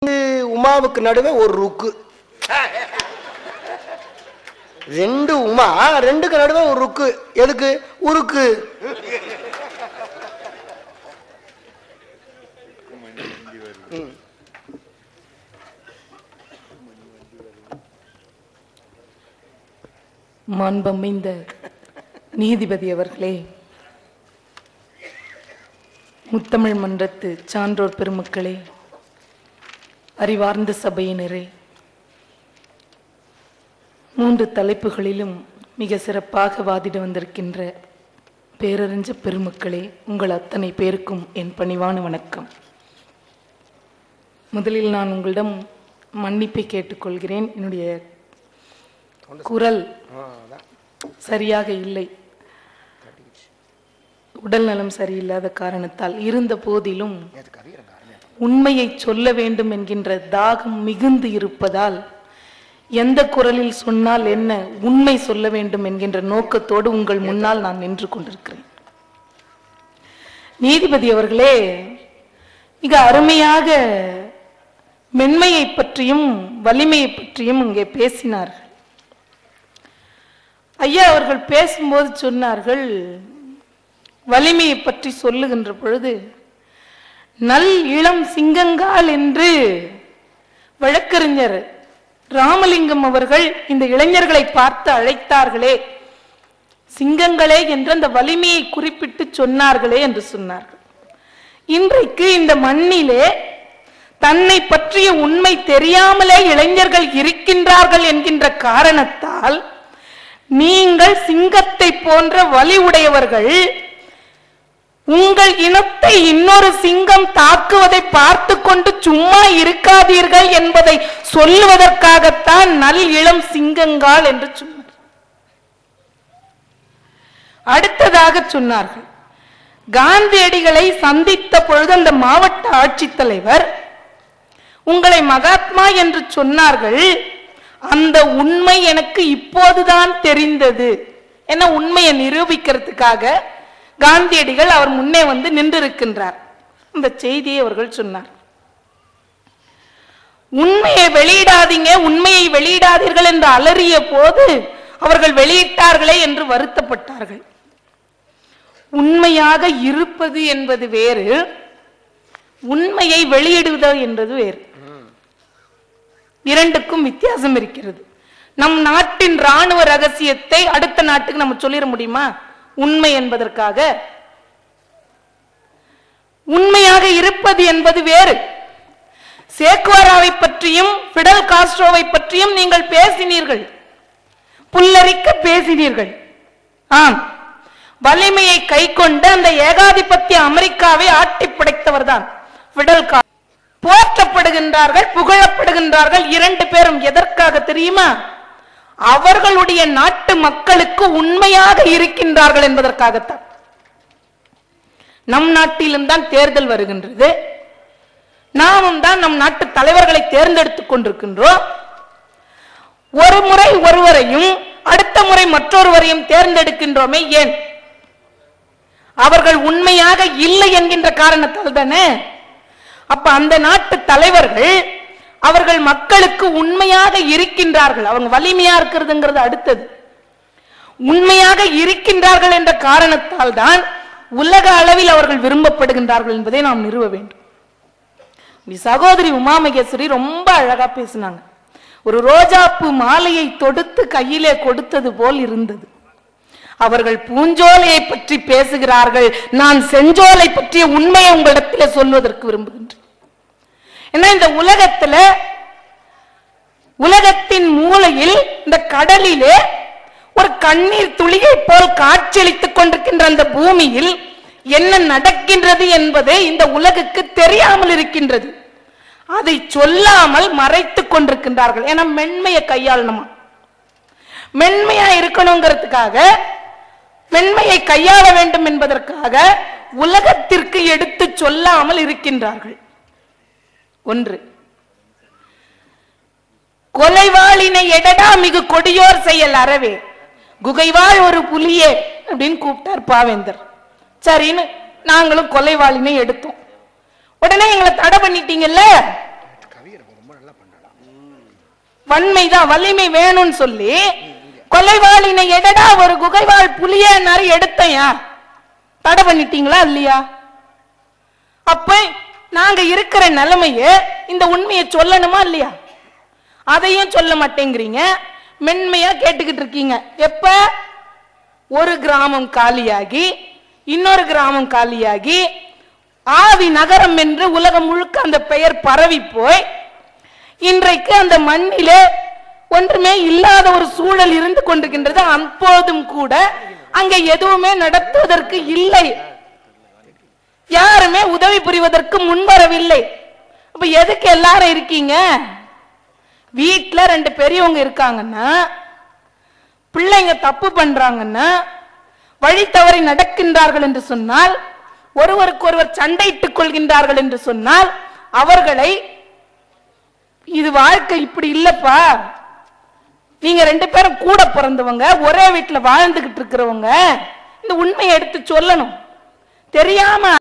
உமாவுக்கு நடுவே ஒரு ருக்கு. ரெண்டு உமா, ரெண்டுக்கு நடுவே ஒரு ருக்கு. எதுக்கு? உருக்கு. மாண்பமைந்த நீதிபதி அவர்களே, முத்தமிழ் மன்றத்து சான்றோர் பெருமக்களே, அறிவார்ந்த சபையினரே, 3 தலைப்புகளிலும் மிக சிறப்பாக வாதிட வந்திருக்கின்ற பேரறிஞ பெருமக்களே, உங்கள் அத்தனை பேருக்கும் என் பணிவான வணக்கம். முதலில் நான் உங்களிடம் மன்னிப்பை கேட்டுக்கொள்கிறேன். என்னுடைய குரல் சரியாக இல்லை, உடல் நலம் சரியில்லாத காரணத்தால். இருந்த போதிலும் உண்மையை சொல்ல வேண்டும் என்கின்ற தாகம் மிகுந்து இருப்பதால் எந்த குரலில் சொன்னால் என்ன, உண்மை சொல்ல வேண்டும் என்கின்ற நோக்கத்தோடு உங்கள் முன்னால் நான் நின்று கொண்டிருக்கிறேன். நீதிபதி அவர்களே, மிக அருமையாக மென்மையை பற்றியும் வலிமையை பற்றியும் இங்கே பேசினார்கள். ஐயா அவர்கள் பேசும்போது சொன்னார்கள், வலிமையை பற்றி சொல்லுகின்ற பொழுது நல் இளம் சிங்கங்கால் என்று வழக்கறிஞர் ராமலிங்கம் அவர்கள் இந்த இளைஞர்களை பார்த்து அழைத்தார்களே, சிங்கங்களே என்று அந்த வலிமையை குறிப்பிட்டு சொன்னார்களே என்று சொன்னார்கள். இன்றைக்கு இந்த மண்ணிலே தன்னை பற்றிய உண்மை தெரியாமலே இளைஞர்கள் இருக்கின்றார்கள் என்கின்ற காரணத்தால் நீங்கள் சிங்கத்தை போன்ற வலி உடையவர்கள் உங்கள் இனத்தை இன்னொரு சிங்கம் தாக்குவதை பார்த்து கொண்டு சும்மா இருக்காதீர்கள் என்பதை சொல்லுவதற்காகத்தான் நல் இளம் சிங்கங்கால் என்று சொன்னார். அடுத்ததாக சொன்னார்கள், காந்தியடிகளை சந்தித்த பொழுது அந்த மாவட்ட ஆட்சித்தலைவர் உங்களை மகாத்மா என்று சொன்னார்கள். அந்த உண்மை எனக்கு இப்போதுதான் தெரிந்தது. என்ன உண்மையை நிரூபிக்கிறதுக்காக காந்தியடிகள் அவர் முன்னே வந்து நின்றிருக்கின்றார். இந்த செய்தியை அவர்கள் சொன்னார். உண்மையை வெளியிடாதீங்க, உண்மையை வெளியிடாதீர்கள் என்று அலறிய போது அவர்கள் வெளியிட்டார்களே என்று வருத்தப்பட்டார்கள். உண்மையாக இருப்பது என்பது வேறு, உண்மையை வெளியிடுவது என்பது வேறு. இரண்டுக்கும் வித்தியாசம் இருக்கிறது. நம் நாட்டின் ராணுவ ரகசியத்தை அடுத்த நாட்டுக்கு நம்ம சொல்லிட முடியுமா? உண்மை என்பதற்காக உண்மையாக இருப்பது என்பது வேறு. சேக்குவாராவை பற்றியும் பிடல் காஸ்ட்ரோவை பற்றியும் நீங்கள் பேசினீர்கள், புல்லரிக்க பேசினீர்கள். ஆம், வலிமையை கை கொண்ட அந்த ஏகாதிபத்திய அமெரிக்காவை ஆட்டி படைத்தவர் தான் பிடல் காஸ்ட்ரோ. போற்றப்படுகின்றார்கள், புகழப்படுகின்றார்கள் 2 பேரும். எதற்காக தெரியுமா? அவர்களுடைய நாட்டு மக்களுக்கு உண்மையாக இருக்கின்றார்கள் என்பதற்காகத்தான். நம் நாட்டிலும் தான் தேர்தல் வருகின்றது, நாமும் தான் நம் நாட்டு தலைவர்களை தேர்ந்தெடுத்துக் கொண்டிருக்கின்றோம். ஒரு முறை ஒருவரையும் அடுத்த முறை மற்றொருவரையும் தேர்ந்தெடுக்கின்றோமே, ஏன்? அவர்கள் உண்மையாக இல்லை என்கின்ற காரணத்தால் தானே. அப்ப அந்த நாட்டு தலைவர்கள் அவர்கள் மக்களுக்கு உண்மையாக இருக்கின்றார்கள். அவங்க வலிமையா இருக்கிறதுங்கிறது அடுத்தது. உண்மையாக இருக்கின்றார்கள் என்ற காரணத்தால் தான் உலக அளவில் அவர்கள் விரும்பப்படுகின்றார்கள் என்பதை நாம் நிறுவ வேண்டும். சகோதரி உமா மகேஸ்வரி ரொம்ப அழகா பேசினாங்க. ஒரு ரோஜாப்பூ மாலையை தொடுத்து கையிலே கொடுத்தது போல் இருந்தது. அவர்கள் பூஞ்சோலையை பற்றி பேசுகிறார்கள், நான் செஞ்சோலை பற்றிய உண்மையை உங்களிடத்தில் சொல்வதற்கு விரும்புகின்றேன். ஏன்னா இந்த உலகத்துல, உலகத்தின் மூலையில் இந்த கடலிலே ஒரு கண்ணீர் துளியை போல் காட்சியளித்துக் கொண்டிருக்கின்ற அந்த பூமியில் என்ன நடக்கின்றது என்பது இந்த உலகுக்கு தெரியாமல் இருக்கின்றது. அதை சொல்லாமல் மறைத்துக் கொண்டிருக்கின்றார்கள். ஏன்னா மென்மையை கையாளணுமா, மென்மையா இருக்கணுங்கிறதுக்காக, மென்மையை கையாள வேண்டும் என்பதற்காக உலகத்திற்கு எடுத்து சொல்லாமல் இருக்கின்றார்கள். ஒன்று, கொலைவாளினை எடடா மிகு கொடியோர் செயல் அறவே, குகைவாள் ஒரு புலியே அப்படின்னு கூப்பிட்டார் பாவேந்தர். சரின்னு நாங்களும் கொலைவாளினை எடுத்தோம். உடனே எங்களை தடை பண்ணிட்டீங்கல்ல, வன்மைதான், வலிமை வேணும்னு சொல்லி கொலைவாளினை எடடா ஒரு குகைவாள் புலியனாரு எடுத்தையா, தடை பண்ணிட்டீங்களா இல்லையா? அப்ப நாங்க இருக்கிற நிலைமைய இந்த உண்மையை சொல்லணுமா இல்லையா? அதையும் சொல்ல மாட்டேங்கிறீங்க, மென்மையா கேட்டுக்கிட்டு இருக்கீங்க. எப்ப ஒரு கிராமம் காலியாகி இன்னொரு கிராமம் காலியாகி ஆவி நகரம் என்று உலகம் முழுக்க அந்த பெயர் பரவி போய் இன்றைக்கு அந்த மண்ணிலே ஒன்றுமே இல்லாத ஒரு சூழல் இருந்து கொண்டிருக்கின்றது. அப்போதும் கூட அங்க எதுவுமே நடத்துவதற்கு இல்லை, யாருமே உதவி புரிவதற்கு முன்வரவில்லை. அப்ப எதுக்கு எல்லாரும் இருக்கீங்க? வீட்டுல 2 பெரியவங்க இருக்காங்கன்னா, பிள்ளைங்க தப்பு பண்றாங்கன்னா, வழி தவறி நடக்கின்றார்கள் என்று சொன்னால், ஒருவருக்கு ஒருவர் சண்டையிட்டுக் கொள்கின்றார்கள் என்று சொன்னால், அவர்களை இது வாழ்க்கை இப்படி இல்லப்பா, நீங்க 2 பேரும் கூட பிறந்தவங்க, ஒரே வீட்டுல வாழ்ந்துகிட்டு இருக்கிறவங்க, இந்த உண்மையை எடுத்து சொல்லணும். தெரியாம